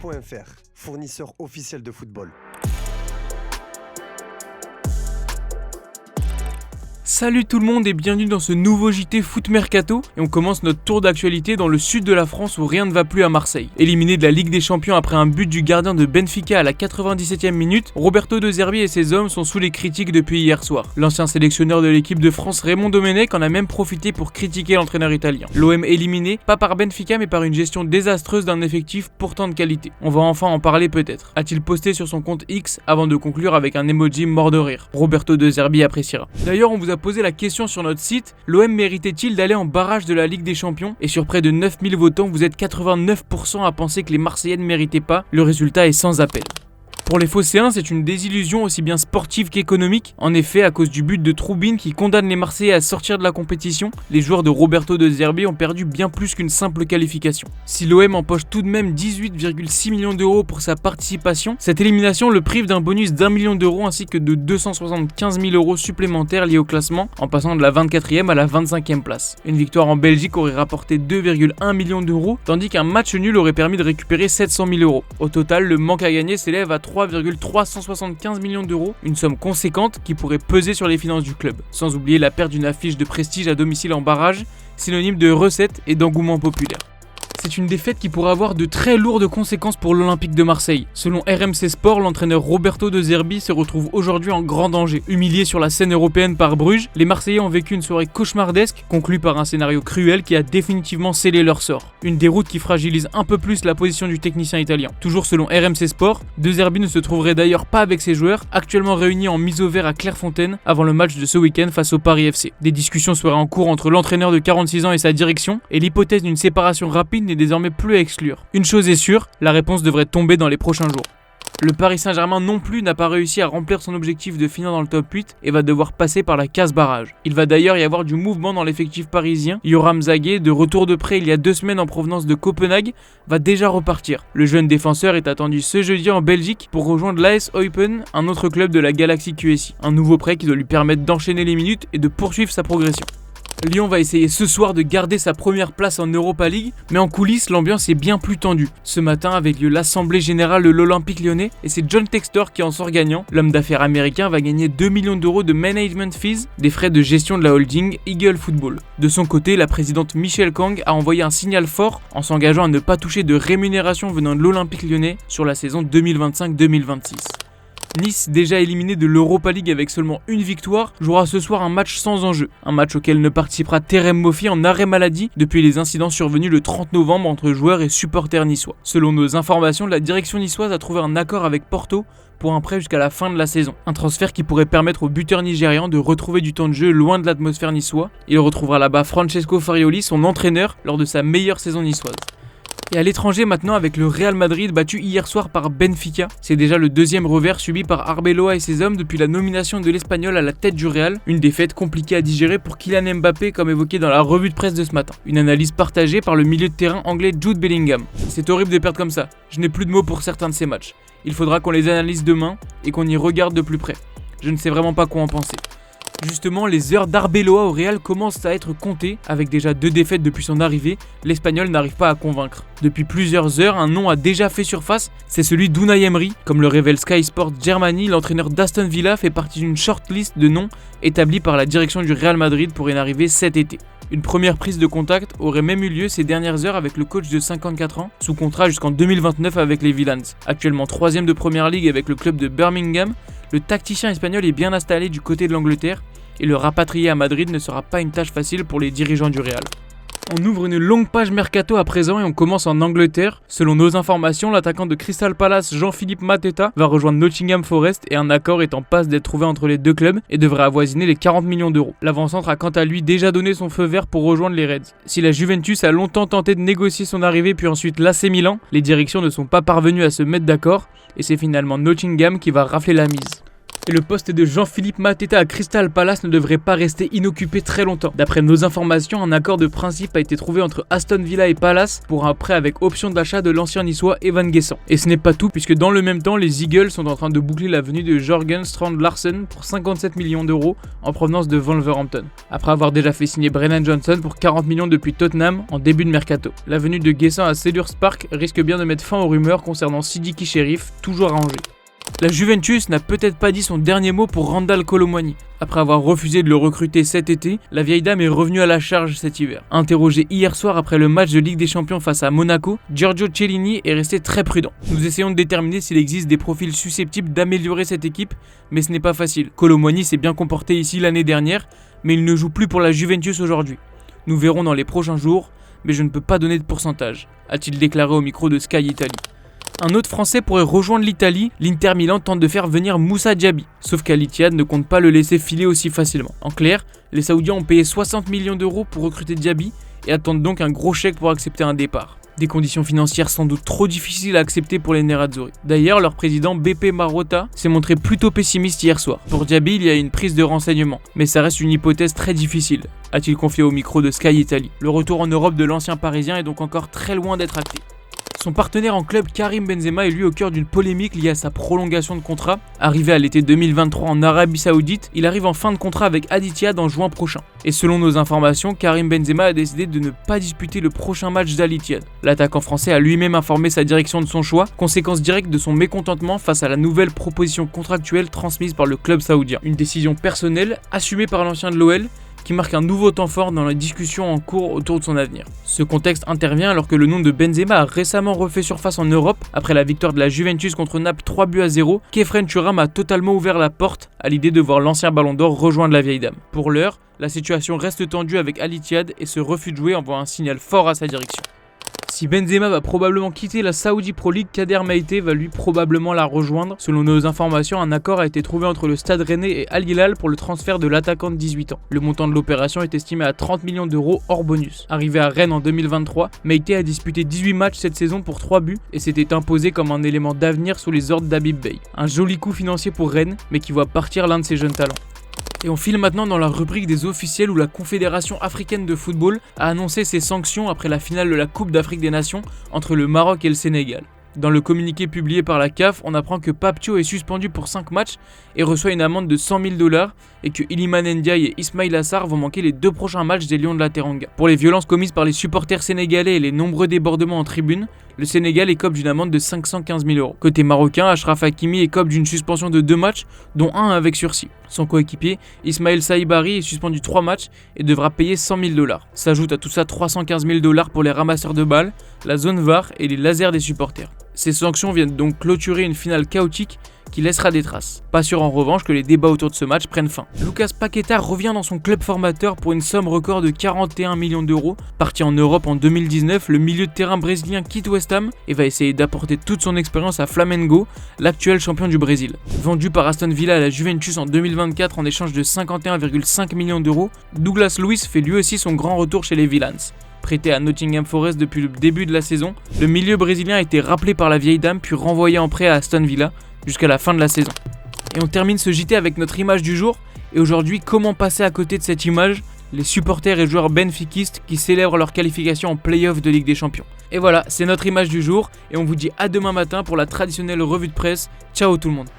Footmercato.fr, fournisseur officiel de football. Salut tout le monde et bienvenue dans ce nouveau JT Foot Mercato et on commence notre tour d'actualité dans le sud de la France où rien ne va plus à Marseille. Éliminé de la Ligue des Champions après un but du gardien de Benfica à la 97e minute, Roberto De Zerbi et ses hommes sont sous les critiques depuis hier soir. L'ancien sélectionneur de l'équipe de France Raymond Domenech en a même profité pour critiquer l'entraîneur italien. L'OM éliminé, pas par Benfica mais par une gestion désastreuse d'un effectif pourtant de qualité. On va enfin en parler peut-être, a-t-il posté sur son compte X avant de conclure avec un emoji mort de rire. Roberto De Zerbi appréciera. D'ailleurs on vous a posé la question sur notre site, l'OM méritait-il d'aller en barrage de la Ligue des Champions? Et sur près de 9000 votants, vous êtes 89% à penser que les Marseillais ne méritaient pas. Le résultat est sans appel. Pour les Phocéens, c'est une désillusion aussi bien sportive qu'économique. En effet, à cause du but de Troubine qui condamne les Marseillais à sortir de la compétition, les joueurs de Roberto De Zerbi ont perdu bien plus qu'une simple qualification. Si l'OM empoche tout de même 18,6 millions d'euros pour sa participation, cette élimination le prive d'un bonus d'1 million d'euros ainsi que de 275 000 euros supplémentaires liés au classement, en passant de la 24e à la 25e place. Une victoire en Belgique aurait rapporté 2,1 millions d'euros, tandis qu'un match nul aurait permis de récupérer 700 000 euros. Au total, le manque à gagner s'élève à 3,375 millions d'euros, une somme conséquente qui pourrait peser sur les finances du club. Sans oublier la perte d'une affiche de prestige à domicile en barrage, synonyme de recettes et d'engouement populaire. C'est une défaite qui pourrait avoir de très lourdes conséquences pour l'Olympique de Marseille. Selon RMC Sport, l'entraîneur Roberto De Zerbi se retrouve aujourd'hui en grand danger. Humilié sur la scène européenne par Bruges, les Marseillais ont vécu une soirée cauchemardesque, conclue par un scénario cruel qui a définitivement scellé leur sort. Une déroute qui fragilise un peu plus la position du technicien italien. Toujours selon RMC Sport, De Zerbi ne se trouverait d'ailleurs pas avec ses joueurs, actuellement réunis en mise au vert à Clairefontaine, avant le match de ce week-end face au Paris FC. Des discussions seraient en cours entre l'entraîneur de 46 ans et sa direction, et l'hypothèse d'une séparation rapide n'est désormais plus à exclure. Une chose est sûre, la réponse devrait tomber dans les prochains jours. Le Paris Saint-Germain non plus n'a pas réussi à remplir son objectif de finir dans le top 8 et va devoir passer par la case barrage. Il va d'ailleurs y avoir du mouvement dans l'effectif parisien. Yoram Zagué, de retour de prêt il y a 2 semaines en provenance de Copenhague, va déjà repartir. Le jeune défenseur est attendu ce jeudi en Belgique pour rejoindre l'AS Eupen, un autre club de la Galaxy QSI. Un nouveau prêt qui doit lui permettre d'enchaîner les minutes et de poursuivre sa progression. Lyon va essayer ce soir de garder sa première place en Europa League, mais en coulisses, l'ambiance est bien plus tendue. Ce matin avait lieu l'Assemblée Générale de l'Olympique Lyonnais et c'est John Textor qui en sort gagnant. L'homme d'affaires américain va gagner 2 millions d'euros de management fees, des frais de gestion de la holding Eagle Football. De son côté, la présidente Michelle Kang a envoyé un signal fort en s'engageant à ne pas toucher de rémunération venant de l'Olympique Lyonnais sur la saison 2025-2026. Nice, déjà éliminé de l'Europa League avec seulement une victoire, jouera ce soir un match sans enjeu. Un match auquel ne participera Terem Moffi en arrêt maladie depuis les incidents survenus le 30 novembre entre joueurs et supporters niçois. Selon nos informations, la direction niçoise a trouvé un accord avec Porto pour un prêt jusqu'à la fin de la saison. Un transfert qui pourrait permettre au buteur nigérian de retrouver du temps de jeu loin de l'atmosphère niçoise. Il retrouvera là-bas Francesco Farioli, son entraîneur, lors de sa meilleure saison niçoise. Et à l'étranger maintenant avec le Real Madrid battu hier soir par Benfica. C'est déjà le deuxième revers subi par Arbeloa et ses hommes depuis la nomination de l'Espagnol à la tête du Real. Une défaite compliquée à digérer pour Kylian Mbappé comme évoqué dans la revue de presse de ce matin. Une analyse partagée par le milieu de terrain anglais Jude Bellingham. C'est horrible de perdre comme ça. Je n'ai plus de mots pour certains de ces matchs. Il faudra qu'on les analyse demain et qu'on y regarde de plus près. Je ne sais vraiment pas quoi en penser. Justement, les heures d'Arbeloa au Real commencent à être comptées. Avec déjà 2 défaites depuis son arrivée, l'Espagnol n'arrive pas à convaincre. Depuis plusieurs heures, un nom a déjà fait surface, c'est celui d'Unai Emery. Comme le révèle Sky Sports Germany, l'entraîneur d'Aston Villa fait partie d'une shortlist de noms établie par la direction du Real Madrid pour y arriver cet été. Une première prise de contact aurait même eu lieu ces dernières heures avec le coach de 54 ans, sous contrat jusqu'en 2029 avec les Villans. Actuellement 3ème de Première Ligue avec le club de Birmingham, le tacticien espagnol est bien installé du côté de l'Angleterre et le rapatrier à Madrid ne sera pas une tâche facile pour les dirigeants du Real. On ouvre une longue page mercato à présent et on commence en Angleterre. Selon nos informations, l'attaquant de Crystal Palace, Jean-Philippe Mateta, va rejoindre Nottingham Forest et un accord est en passe d'être trouvé entre les deux clubs et devrait avoisiner les 40 millions d'euros. L'avant-centre a quant à lui déjà donné son feu vert pour rejoindre les Reds. Si la Juventus a longtemps tenté de négocier son arrivée puis ensuite l'AC Milan, les directions ne sont pas parvenues à se mettre d'accord et c'est finalement Nottingham qui va rafler la mise. Et le poste de Jean-Philippe Mateta à Crystal Palace ne devrait pas rester inoccupé très longtemps. D'après nos informations, un accord de principe a été trouvé entre Aston Villa et Palace pour un prêt avec option d'achat de l'ancien niçois Evan Guessant. Et ce n'est pas tout, puisque dans le même temps, les Eagles sont en train de boucler la venue de Jørgen Strand Larsen pour 57 millions d'euros en provenance de Wolverhampton, après avoir déjà fait signer Brennan Johnson pour 40 millions depuis Tottenham en début de mercato. La venue de Guessant à Selhurst Park risque bien de mettre fin aux rumeurs concernant Sidiki Sheriff, toujours à Angers. La Juventus n'a peut-être pas dit son dernier mot pour Randal Kolo Muani. Après avoir refusé de le recruter cet été, la vieille dame est revenue à la charge cet hiver. Interrogé hier soir après le match de Ligue des Champions face à Monaco, Giorgio Chiellini est resté très prudent. Nous essayons de déterminer s'il existe des profils susceptibles d'améliorer cette équipe, mais ce n'est pas facile. Kolo Muani s'est bien comporté ici l'année dernière, mais il ne joue plus pour la Juventus aujourd'hui. Nous verrons dans les prochains jours, mais je ne peux pas donner de pourcentage, a-t-il déclaré au micro de Sky Italy. Un autre Français pourrait rejoindre l'Italie, l'Inter Milan tente de faire venir Moussa Diaby, sauf qu'Al Ittihad ne compte pas le laisser filer aussi facilement. En clair, les Saoudiens ont payé 60 millions d'euros pour recruter Diaby et attendent donc un gros chèque pour accepter un départ. Des conditions financières sans doute trop difficiles à accepter pour les Nerazzurri. D'ailleurs, leur président Beppe Marotta s'est montré plutôt pessimiste hier soir. Pour Diaby, il y a une prise de renseignements, mais ça reste une hypothèse très difficile, a-t-il confié au micro de Sky Italy. Le retour en Europe de l'ancien Parisien est donc encore très loin d'être acté. Son partenaire en club Karim Benzema est lui au cœur d'une polémique liée à sa prolongation de contrat. Arrivé à l'été 2023 en Arabie Saoudite, il arrive en fin de contrat avec Al Ittihad en juin prochain. Et selon nos informations, Karim Benzema a décidé de ne pas disputer le prochain match d'Al Ittihad. L'attaquant français a lui-même informé sa direction de son choix, conséquence directe de son mécontentement face à la nouvelle proposition contractuelle transmise par le club saoudien. Une décision personnelle, assumée par l'ancien de l'OL, qui marque un nouveau temps fort dans la discussion en cours autour de son avenir. Ce contexte intervient alors que le nom de Benzema a récemment refait surface en Europe après la victoire de la Juventus contre Naples 3-0. Khéphren Thuram a totalement ouvert la porte à l'idée de voir l'ancien Ballon d'Or rejoindre la vieille dame. Pour l'heure, la situation reste tendue avec Al Ittihad et ce refus de jouer envoie un signal fort à sa direction. Si Benzema va probablement quitter la Saudi Pro League, Kader Meïté va lui probablement la rejoindre. Selon nos informations, un accord a été trouvé entre le Stade Rennais et Al Hilal pour le transfert de l'attaquant de 18 ans. Le montant de l'opération est estimé à 30 millions d'euros hors bonus. Arrivé à Rennes en 2023, Meïté a disputé 18 matchs cette saison pour 3 buts et s'était imposé comme un élément d'avenir sous les ordres d'Habib Beye. Un joli coup financier pour Rennes, mais qui voit partir l'un de ses jeunes talents. Et on file maintenant dans la rubrique des officiels où la Confédération africaine de football a annoncé ses sanctions après la finale de la Coupe d'Afrique des Nations entre le Maroc et le Sénégal. Dans le communiqué publié par la CAF, on apprend que Pape Thio est suspendu pour 5 matchs et reçoit une amende de 100 000 $ et que Iliman Ndiaye et Ismail Assar vont manquer les 2 prochains matchs des Lions de la Teranga. Pour les violences commises par les supporters sénégalais et les nombreux débordements en tribune, le Sénégal écope d'une amende de 515 000 €. Côté marocain, Achraf Hakimi écope d'une suspension de 2 matchs, dont un avec sursis. Son coéquipier, Ismaël Saïbari, est suspendu 3 matchs et devra payer 100 000 $. S'ajoute à tout ça 315 000 $ pour les ramasseurs de balles, la zone VAR et les lasers des supporters. Ces sanctions viennent donc clôturer une finale chaotique qui laissera des traces. Pas sûr en revanche que les débats autour de ce match prennent fin. Lucas Paqueta revient dans son club formateur pour une somme record de 41 millions d'euros. Parti en Europe en 2019, le milieu de terrain brésilien quitte West Ham et va essayer d'apporter toute son expérience à Flamengo, l'actuel champion du Brésil. Vendu par Aston Villa à la Juventus en 2024 en échange de 51,5 millions d'euros, Douglas Luiz fait lui aussi son grand retour chez les Villains. Prêté à Nottingham Forest depuis le début de la saison, le milieu brésilien a été rappelé par la vieille dame puis renvoyé en prêt à Aston Villa jusqu'à la fin de la saison. Et on termine ce JT avec notre image du jour. Et aujourd'hui, comment passer à côté de cette image? Les supporters et joueurs benfiquistes qui célèbrent leur qualification en play-off de Ligue des Champions. Et voilà, c'est notre image du jour et on vous dit à demain matin pour la traditionnelle revue de presse. Ciao tout le monde.